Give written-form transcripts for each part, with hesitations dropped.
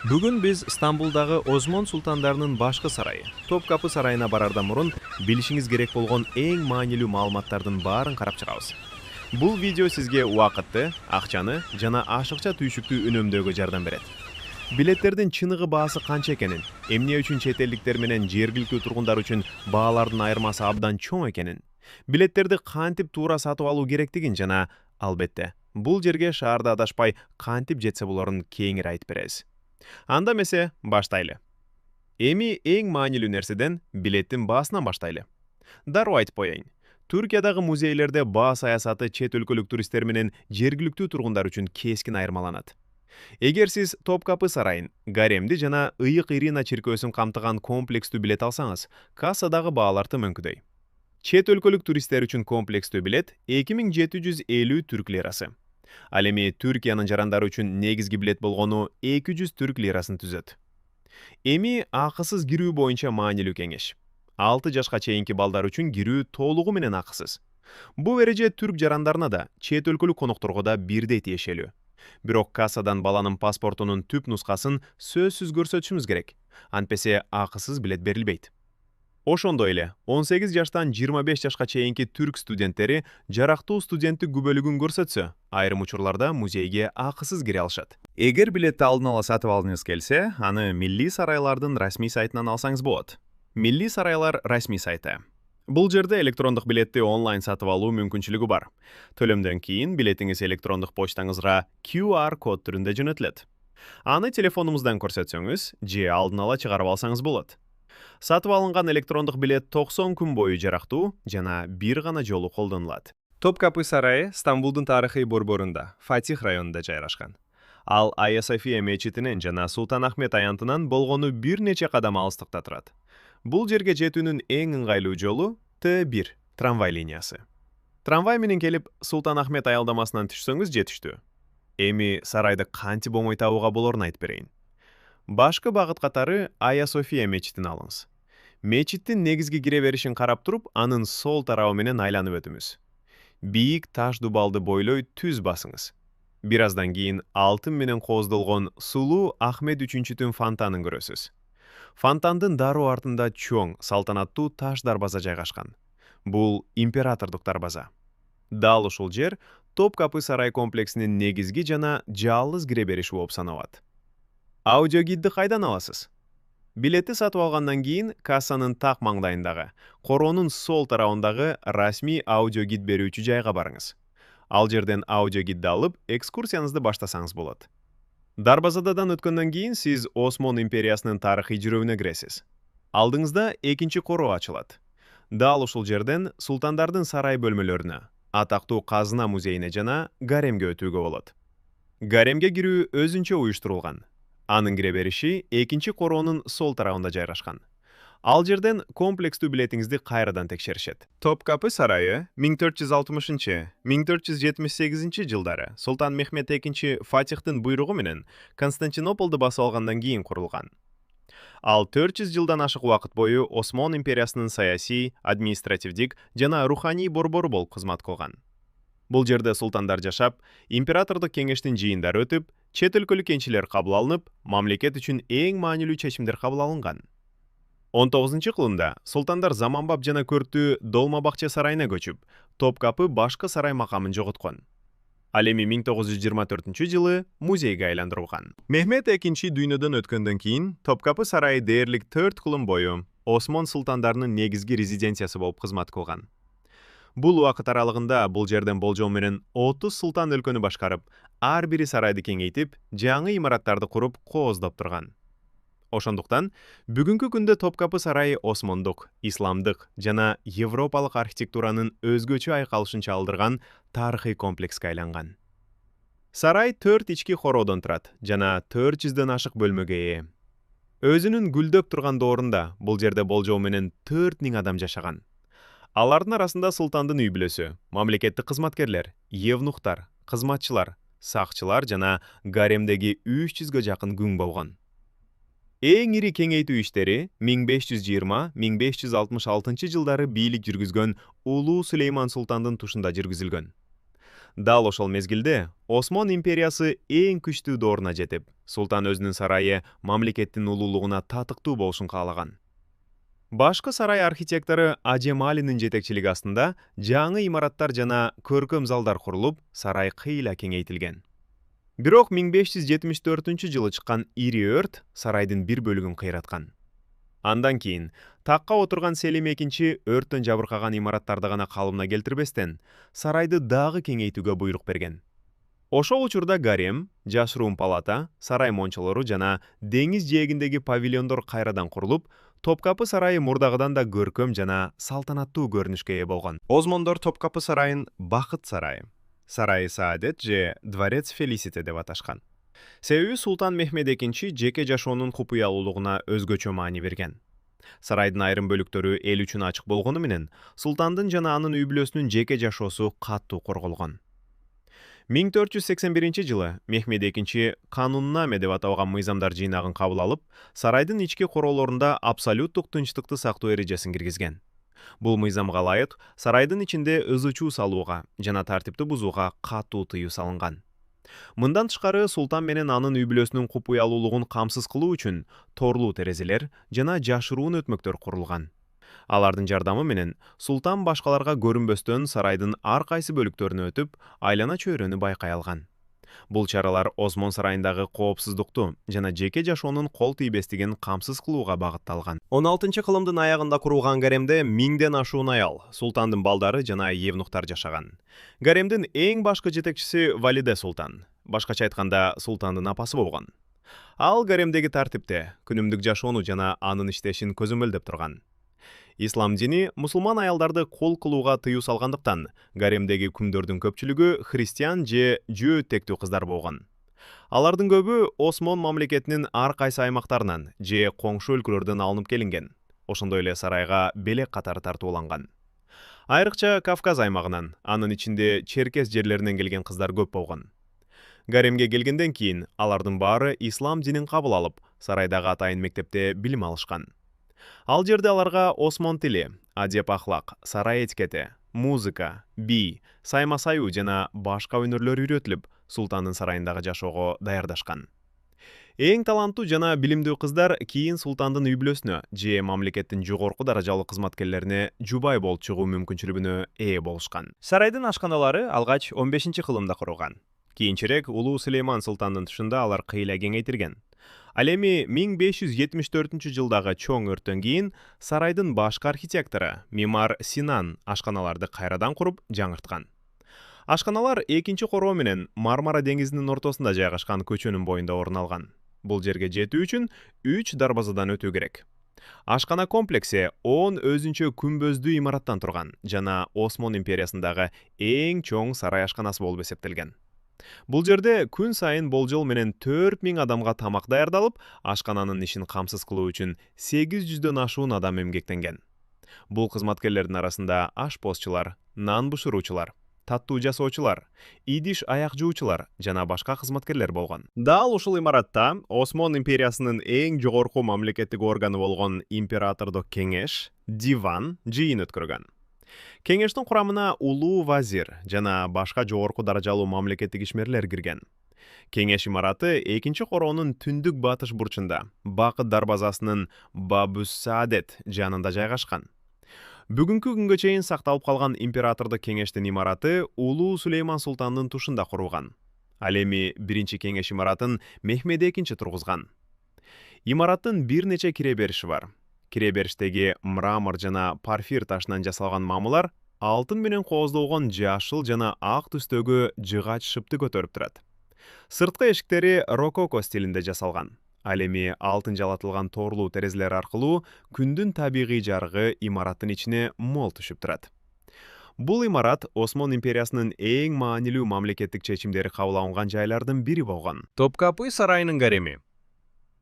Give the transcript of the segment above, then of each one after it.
Бүгін біз Стамбулдағы Осмон Султандарының башқы сарайы, Топкапы сарайына барардан мұрын білішіңіз керек болған ең маанилүү маалыматтардың барын қарап чыгабыз. Бұл видео сізге уақытты, ақчаны жана ашықча түйшүктүү үнөмдөөгө жардам берет. Билеттердин чыныгы баасы канча экенин, эмне үчүн чет элдиктер менен жергиликтүү тургундар үчүн баалардын айырмасы абдан чоң экенин, билеттерди кантип туура сатып алуу керектигин жана албетте, бул жерге шаарда адашпай кантип жетсе болорун кеңири айтып беребиз. Анда месе баштайлы. Эми эң маанилүү нерседен билеттин баасынан баштайлы. Дароо айтып коеюн. Түркиядагы музейлерде баа саясаты чет өлкөлүк туристтер менен жергиликтүү тургундар үчүн кескин айырмаланат. Эгер сиз Топкапы сарайын, гаремди жана Ыйык Ирина чиркөөсүн камтыган комплекстүү билет алсаңыз, кассадагы баалар өңкүдөй. Чет өлкөлүк туристтер үчүн комплекстүү билет 2750 түрк лирасы. Ал эми Түркиянын жарандары үчүн негизги билет болгону 200 түрк лирасын түзөт. Эми акысыз кирүү боюнча маанилүү кеңеш. 6 жашка чейинки балдар үчүн кирүү толугу менен акысыз. Бул эреже түрк жарандарына да, чет өлкөлүк конокторго да бирдей тиешелүү. Бирок кассадан баланын паспортунун түп нускасын сөзсүз көрсөтүшүмүз керек. Антпесе акысыз билет берилбейт. Ошондой эле 18 жаштан 25 жашка чейинки түрк студенттери жарактуу студенттик күбөлүгүн көрсөтсө, айрым учурларда музейге акысыз кире алышат. Эгер билетти алдын ала сатып алгыңыз келсе, аны Милли сарайлардын расмий сайтынан алсаңыз болот. Милли сарайлар расмий сайты. Бул жерде электрондук билетти онлайн сатып алуу мүмкүнчүлүгү бар. Төлөмдөн кийин билетиңиз электрондук почтаңызга QR код түрүндө жөнөтүлөт. Аны телефонуңуздан көрсөтсөңүз, же алдын ала чыгарып алсаңыз болот. Сатып алынган электрондук билет 90 күн бою жарактуу жана бир гана жолу колдонулат. Топкапы сарайы Стамбулдун тарыхый борборунда, Фатих районунда жайгашкан. Ал Айя София мечитинен жана Султан Ахмет аянтынан болгону бир нече кадам алыстыкта турат. Бул жерге жетүүнүн эң ыңгайлуу жолу Т1 трамвай линиясы. Трамвай менен келип Султан Ахмет аялдамасынан түшсөңүз жетиштүү. Эми сарайды кантип оңой табууга болорун айтып берейин. Башкы багыт катары Айя София мечитин алыңыз. Мечиттин негизги кире беришин карап туруп, анын сол тарабы менен айланып өтүңүз. Бийик таш дубалды бойлой түз басыңыз. Бир аздан кийин алтын менен кооздолгон сулуу Ахмет 3-түн фонтанын көрөсүз. Фонтандын дароо артында чоң, салтанаттуу таш дарбаза жайгашкан. Бул императордук дарбаза. Дал ушул жер Топкапы сарай комплексинин негизги жана жалгыз кире бериши болуп саналат. Аудиогидди кайдан аласыз? Билетти сатып алгандан кийин кассанын так маңдайындагы, короонун сол тарабындагы расмий аудиогид берүүчү жайга барыңыз. Ал жерден аудиогидди алып, экскурсияңызды баштасаңыз болот. Дарбазадан өткөндөн кийин сиз Осмон империясынын тарыхый жүрөгүнө киресиз. Алдыңызда экинчи короо ачылат. Дал ушул жерден султандардын сарай бөлмөлөрүнө, атактуу казына музейине жана гаремге өтүүгө болот. Гаремге кирүү өзүнчө уюштурулган. Анын кире бериши экинчи короонун сол тарабында жайгашкан. Ал жерден комплекстүү билетиңизди кайрадан текшеришет. Топкапы сарайы 1460-1478 жылдары Султан Мехмет II Фатихтин буйругу менен Константинополду басып алгандан кийин курулган. Ал 400 жылдан ашык убакыт бою Осмон империясынын саясий, административдик жана руханий борбору болуп кызмат кылган. Бул жерде султандар жашап, императордук кеңештин жыйындары өтүп, чет өлкөлүк энчилер кабыл алынып, мамлекет үчүн эң маанилүү чечимдер кабыл алынган. 19-кылымда султандар заманбап жана көрктүү Долмабакча сарайына көчүп, Топкапы башкы сарай макамын жоготкон. Ал эми 1924-жылы музейге айландырылган. Мехмет II дүйнөдөн өткөндөн кийин Топкапы сарайы дээрлик 4 кылым бою Осмон султандарынын негизги резиденциясы болуп кызмат кылган. Бул убакыт аралыгында бул жерден болжол менен 30 султан өлкөнү башкарып, ар бири сарайды кеңейтип, жаңы имараттарды куруп кооздоп турган. Ошондуктан, бүгүнкү күндө Топкапы сарайы осмондук, исламдык жана европалык архитектуранын өзгөчө айкалышын чалдырган тарыхый комплекске айланган. Сарай 4 ички хороодон турат жана 400дөн ашык бөлмөгө ээ. Өзүнүн гүлдөп турган доорунда бул жерде болжол менен 4000 адам жашаган. Алардын арасында султандын үй бүлөсү, мамлекеттик кызматкерлер, евнухтар, кызматчылар, сакчылар жана гаремдеги 300гө жакын күң болгон. Эң ири кеңейтүү иштери 1520-1566 жылдары бийлик жүргүзгөн Улуу Сулейман султандын тушунда жүргүзүлгөн. Дал ошол мезгилде Осмон империясы эң күчтүү дооруна жетип, султан өзүнүн сарайы мамлекеттин улуулугуна татыктуу болушун каалаган. Башкы сарай архитектору Ажем Алинин жетекчилиги астында жаңы имараттар жана көркөм залдар курулуп, сарай кыйла кеңейтилген. Бирок 1574-жылы чыккан ири өрт сарайдын бир бөлүгүн кыйраткан. Андан кийин такка отурган Селим экинчи өрттөн жабыркаган имараттарды гана калыбына келтирбестен, сарайды дагы кеңейтүүгө буйрук берген. Ошол учурда гарем, жашыруун палата, сарай мончолору жана деңиз жээгиндеги павильондор кайрадан курулуп, Топкапы сарайы мурдагыдан да көркөм жана салтанаттуу көрүнүшкө ээ болгон. Осмондор Топкапы сарайын Бакыт сарайы, Сарайы Саадет же Дворец Фелисите деп аташкан. Себеби Султан Мехмед экинчи жеке жашоонун купуялуулугуна өзгөчө маани берген. Сарайдын айрым бөлүктөрү эл үчүн ачык болгону менен, султандын жана анын үй бүлөсүнүн жеке жашоосу катуу корголгон. 1481-жылы Мехмед экинчи Кануннаме деп аталган мыйзамдар жыйнагын кабыл алып, сарайдын ички короолорунда абсолюттук тынчтыкты сактоо эрежесин киргизген. Бул мыйзамга ылайык сарайдын ичинде ызы-чуу салууга жана тартипти бузууга катуу тыюу салынган. Мындан тышкары султан менен анын үй бүлөсүнүн купуялуулугун камсыз кылуу үчүн торлуу терезелер жана жашыруун өтмөктөр курулган. Алардын жардамы менен султан башкаларга көрүнбөстөн сарайдын ар кайсы бөлүктөрүнө өтүп, айлана чөйрөнү байкай алган. Бул чаралар Осмон сарайындагы коопсуздукту жана жеке жашоонун кол тийбестигин камсыз кылууга багытталган. 16-кылымдын аягында курулган гаремде 1000ден ашуун аял, султандын балдары жана евнухтар жашаган. Гаремдин эң башкы жетекчиси Валиде султан, башкача айтканда султандын апасы болгон. Ал гаремдеги тартипте, күнүмдүк жашоону жана анын иштешин көзөмөлдөп турган. Ислам дини мусулман аялдарды кол кылууга тыюу салгандыктан, гаремдеги күмдөрдүн көпчүлүгү христиан же жөөттектүү кыздар болгон. Алардын көбү Осмон мамлекетинин ар кайсы аймактарынан же коңшу өлкөлөрдөн алынып келинген. Ошондой эле сарайга белек катары тартууланган. Айрыкча Кавказ аймагынан, анын ичинде Черкес жерлеринен келген кыздар көп болгон. Гаремге келгенден кийин алардын баары ислам динин кабыл алып, сарайдагы атайын мектепте билим алышкан. Ал жерде аларга Осмон тили, адеп-ахлак, сарай этикети, музыка, би, сайма-саюу жана башка өнөрлөр үйрөтүлүп, султандын сарайындагы жашоого даярдашкан. Эң таланттуу жана билимдүү кыздар кийин султандын үй бүлөсүнө же мамлекеттин жогорку даражалуу кызматкерлерине жубай болуп чыгуу мүмкүнчүлүгүнө ээ болушкан. Сарайдын ашканалары алгач 15-кылымда курулган. Кийинчерээк улуу Сулейман султандын тушунда алар кыйла кеңейтилген. Ал эми 1574-жылдагы чоң өрттөн кийин сарайдын башкы архитектору Мимар Синан ашканаларды кайрадан куруп жаңырткан. Ашканалар экинчи короо менен Мармара деңизинин ортосунда жайгашкан көчөнүн боюнда орун алган. Бул жерге жетүү үчүн 3 дарбазадан өтүү керек. Ашкана комплекси 10 өзүнчө күмбөздүү имараттан турган жана Осмон империясындагы эң чоң сарай ашканасы болуп эсептелген. Бул жерде күн сайын болжол менен 4000 адамга тамак даярдалып, ашкананын ишин камсыз кылуу үчүн 800дөн ашуун адам эмгектенген. Бул кызматкерлердин арасында ашпозчулар, нан бышыруучулар, таттуу жасоочулар, идиш аяк жуучулар жана башка кызматкерлер болгон. Дал ушул имаратта Осмон империясынын эң жогорку мамлекеттик органы болгон императордук кеңеш, диван жыйын өткөргөн. Кеңештин курамына улуу вазир жана башка жогорку даражалуу мамлекеттик ишмерлер кирген. Кеңеш имараты экинчи короонун түндүк батыш бурчунда, Бакыт дарбазасынын Бабус-Саадет жанында жайгашкан. Бүгүнкү күнгө чейин сакталып калган императордук кеңештин имараты улуу Сулейман султандын тушунда курулган. Ал эми биринчи кеңеш имаратын Мехмед экинчи тургузган. Имараттын бир нече кире бериши бар. Киребериштеги мрамор жана парфир ташынан жасалган мамылар алтын менен кооздолгон жашыл жана ак түстөгү жыгач шыпты көтөрүп турат. Сырткы эшиктери рококо стилинде жасалган. Ал эми алтын жалатылган торлуу терезелер аркылуу күндүн табигый жарыгы имараттын ичине мол түшүп турат. Бул имарат Осмон империясынын эң маанилүү мамлекеттик чечимдери кабыл алынган жайлардын бири болгон. Топкапы сарайынын гареми.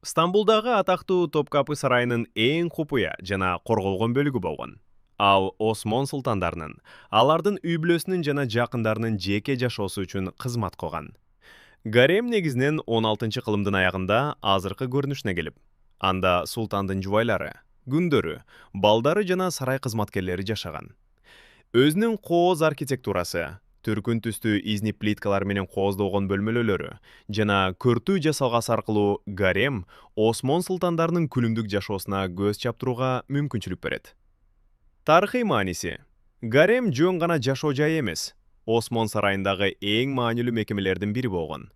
Стамбулдагы атактуу Топкапы сарайынын эң купуя жана корголгон бөлүгү болгон. Ал Осмон султандарынын, алардын үй бүлөсүнүн жана жакындарынын жеке жашоосу үчүн кызмат кылган. Гарем негизинен 16-кылымдын аягында азыркы көрүнүшүнө келип, анда султандын жубайлары, күндөрү, балдары жана сарай кызматкерлери жашаган. Өзүнүн кооз архитектурасы, Түркүн түстүү изни плиткалар менен кооздолгон бөлмөлөлөрү жана көртүү жасалгас аркылуу гарем Осмон султандарынын күнүмдүк жашоосуна көз чаптырууга мүмкүнчүлүк берет. Тарыхый мааниси: гарем жөн гана жашоо жайы эмес, Осмон сарайындагы эң маанилүү мекемелердин бири болгон.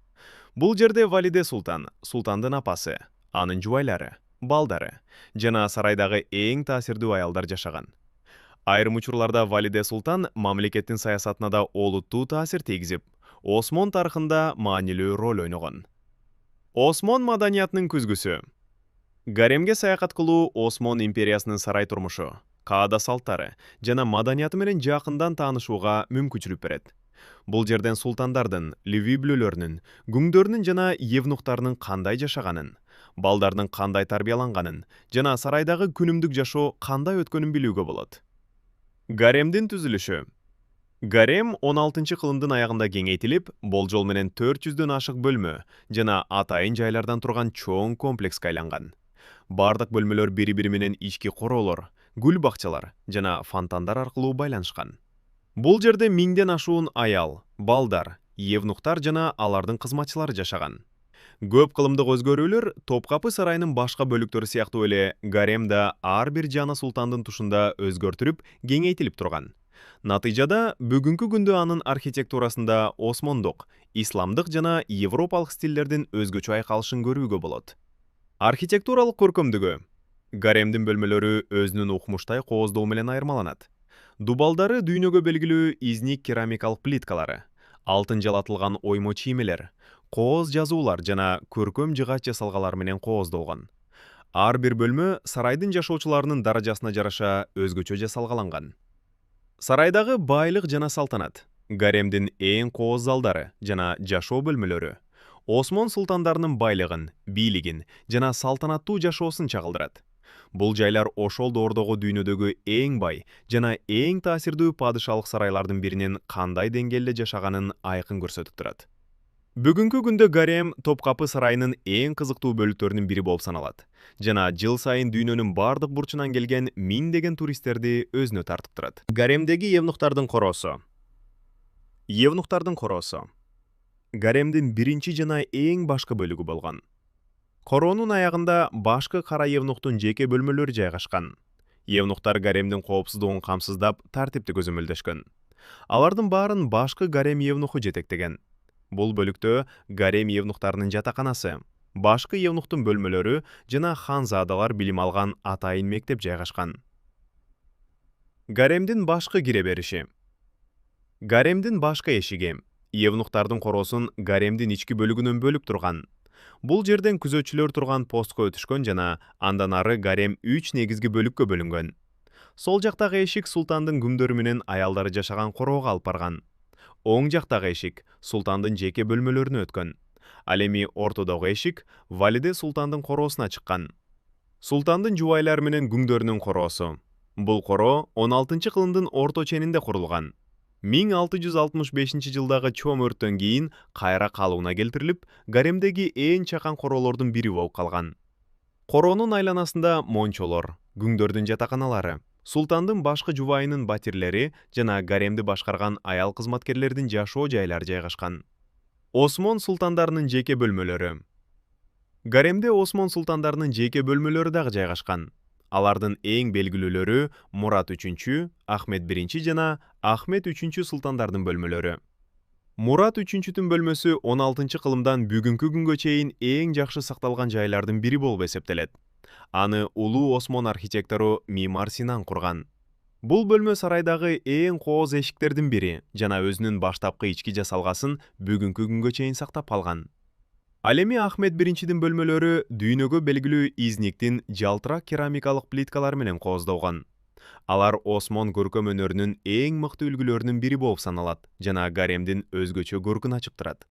Бул жерде Валиде султан, султандын апасы, анын жубайлары, балдары жана сарайдагы эң таасирдүү аялдар жашаган. Айрым учурларда Валиде султан мамлекеттин саясатына да олуттуу таасир тийгизип, Осмон тарыхында маанилүү роль ойногон. Осмон маданиятынын күзгүсү. Гаремге саякат кылуу Осмон империясынын сарай турмушу, каада салттары жана маданияты менен жакындан таанышууга мүмкүнчүлүк берет. Бул жерден султандардын, ливиблөлөрүнүн, гүңдөрүнүн жана евнухтарынын кандай жашаганын, балдардын кандай тарбияланганын жана сарайдагы күнүмдүк жашоо кандай өткөнүн билүүгө болот. Гаремдин түзүлүшү. Гарем 16-кылымдын аягында кеңейтилип, болжол менен 400дөн ашык бөлмө жана атайын жайлардан турган чоң комплекске айланган. Бардык бөлмөлөр бири-бири менен ички короолор, гүл бакчалар жана фонтандар аркылуу байланышкан. Бул жерде миңден ашуун аял, балдар, евнухтар жана алардын кызматчылары жашаган. Көп кылымдык өзгөрүүлөр Топкапы сарайынын башка бөлүктөрү сыяктуу эле гарем да ар бир жана султандын тушунда өзгөртүлүп, кеңейтилип турган. Натыйжада бүгүнкү күндө анын архитектурасында осмондук, исламдык жана европалык стилдердин өзгөчө айкалышын көрүүгө болот. Архитектуралык көркөмдүгү. Гаремдин бөлмөлөрү өзүнүн укмуштай кооздоо менен айырмаланат. Дубалдары дүйнөгө белгилүү изник керамикалык плиткалары, алтын жалатылган оймо чиймелер, кооз жазуулар жана көркөм жыгач жасалгалар менен кооздолгон. Ар бир бөлмө сарайдын жашоочуларынын даражасына жараша өзгөчө жасалгаланган. Сарайдагы байлык жана салтанат. Гаремдин эң кооз залдары жана жашоо бөлмөлөрү Осмон султандарынын байлыгын, бийлигин жана салтанаттуу жашоосун чагылдырат. Бул жайлар ошол доордогу дүйнөдөгү эң бай жана эң таасирдүү падышалык сарайлардын биринин кандай деңгээлде жашаганын айкын көрсөтүп турат. Бүгүнкү күндө гарем Топкапы сарайынын эң кызыктуу бөлүктөрүнүн бири болуп саналат жана жыл сайын дүйнөнүн бардык бурчунан келген миңдеген туристтерди өзүнө тартып турат. Гаремдеги евнухтардын короосу. Евнухтардын короосу гаремдин биринчи жана эң башкы бөлүгү болгон. Короонун аягында башкы кара евнухтун жеке бөлмөлөрү жайгашкан. Евнухтар гаремдин коопсуздугун камсыздап, тартипти көзөмөлдөшкөн. Алардын баарын башкы гарем евнуху жетектеген. Бул бөлүктө гарем евнухтарынын жатаканасы, башкы евнухтун бөлмөлөрү жана ханзадалар билим алган атайын мектеп жайгашкан. Гаремдин башкы кире бериши. Гаремдин башкы эшиги евнухтардын короосун гаремдин ички бөлүгүнөн бөлүп турган. Бул жерден күзөтчүлөр турган постко өтүшкөн жана андан ары гарем 3 негизги бөлүккө бөлүнгөн. Сол жактагы эшик султандын күмдөрү менен аялдары жашаган короого алып барган. Оң жактагы эшик султандын жеке бөлмөлөрүнө өткөн. Ал эми ортодогу эшик Валиде султандын короосуна чыккан. Султандын жубайлары менен күңдөрүнүн короосу. Бул короо 16-кылымдын орто ченинде курулган. 1665-жылдагы чоң өрттөн кийин кайра калыбына келтирилип, гаремдеги эң чакан короолордун бири болуп калган. Короонун айланасында мончолор, күңдөрдүн жатаканалары, султандын башкы жубайынын батирлери жана гаремди башкарган аял кызматкерлердин жашоо жайлары жайгашкан. Осмон султандарынын жеке бөлмөлөрү. Гаремде Осмон султандарынын жеке бөлмөлөрү дагы жайгашкан. Алардын эң белгилүүлөрү Мурат 3, Ахмет 1 жана Ахмет 3 султандардын бөлмөлөрү. Мурат 3-түн бөлмөсү 16-кылымдан бүгүнкү күнгө чейин эң жакшы сакталган жайлардын бири болуп эсептелет. Аны улуу Осмон архитектору Мимар Синан курган. Бул бөлмө сарайдагы эң кооз эшиктердин бири жана өзүнүн баштапкы ички жасалгасын бүгүнкү күнгө чейин сактап калган. Ал эми Ахмет 1-дин бөлмөлөрү дүйнөгө белгилүү изниктин жалтырак керамикалык плиткалары менен кооздолгон. Алар Осмон көркөм өнөрүнүн эң мыкты үлгүлөрүнүн бири болуп саналат жана гаремдин өзгөчө көркүн ачып турат.